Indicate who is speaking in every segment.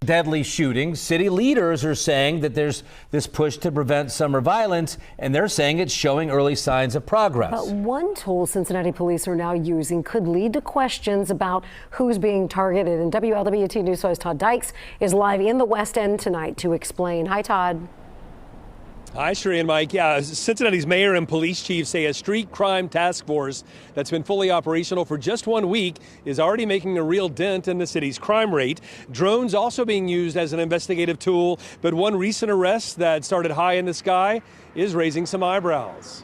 Speaker 1: Deadly shootings. City leaders are saying that there's this push to prevent summer violence, and they're saying it's showing early signs of progress.
Speaker 2: But one tool Cincinnati police are now using could lead to questions about who's being targeted. And WLWT News 5's Todd Dykes is live in the West End tonight to explain. Hi, Todd.
Speaker 3: Hi, Sheree and Mike. Yeah, Cincinnati's mayor and police chief say a street crime task force that's been fully operational for just 1 week is already making a real dent in the city's crime rate. Drones also being used as an investigative tool, but one recent arrest that started high in the sky is raising some eyebrows.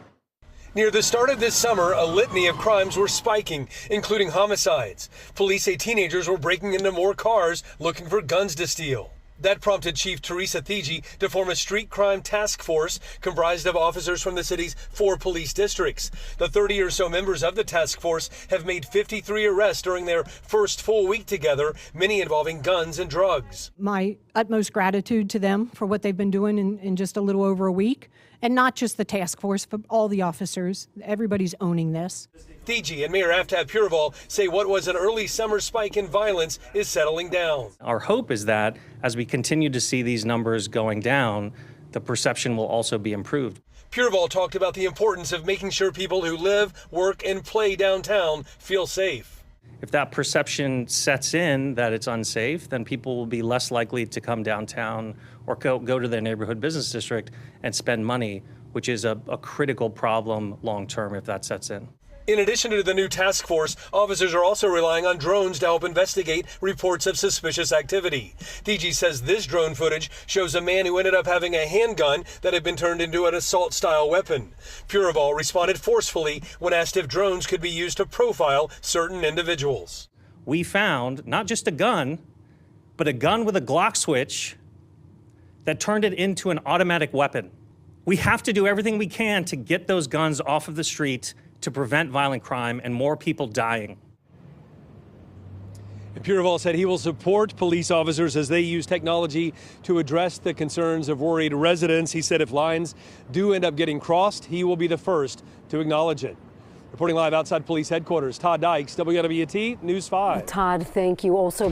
Speaker 3: Near the start of this summer, a litany of crimes were spiking, including homicides. Police say teenagers were breaking into more cars looking for guns to steal. That prompted Chief Teresa Thigi to form a street crime task force comprised of officers from the city's 4 police districts. The 30 or so members of the task force have made 53 arrests during their first full week together, many involving guns and drugs.
Speaker 4: My utmost gratitude to them for what they've been doing in just a little over a week. And not just the task force, but all the officers. Everybody's owning this.
Speaker 3: Thigi and Mayor Aftab Purival say what was an early summer spike in violence is settling down.
Speaker 5: Our hope is that as we continue to see these numbers going down, the perception will also be improved.
Speaker 3: Purival talked about the importance of making sure people who live, work, and play downtown feel safe.
Speaker 5: If that perception sets in that it's unsafe, then people will be less likely to come downtown or go to their neighborhood business district and spend money, which is a critical problem long term if that sets in.
Speaker 3: In addition to the new task force, officers are also relying on drones to help investigate reports of suspicious activity. Thigi says this drone footage shows a man who ended up having a handgun that had been turned into an assault-style weapon. Purival responded forcefully when asked if drones could be used to profile certain individuals.
Speaker 5: We found not just a gun, but a gun with a Glock switch that turned it into an automatic weapon. We have to do everything we can to get those guns off of the street to prevent violent crime and more people dying.
Speaker 3: And Purival said he will support police officers as they use technology to address the concerns of worried residents. He said if lines do end up getting crossed, he will be the first to acknowledge it. Reporting live outside police headquarters, Todd Dykes, WLWT News 5.
Speaker 2: Todd, thank you. Also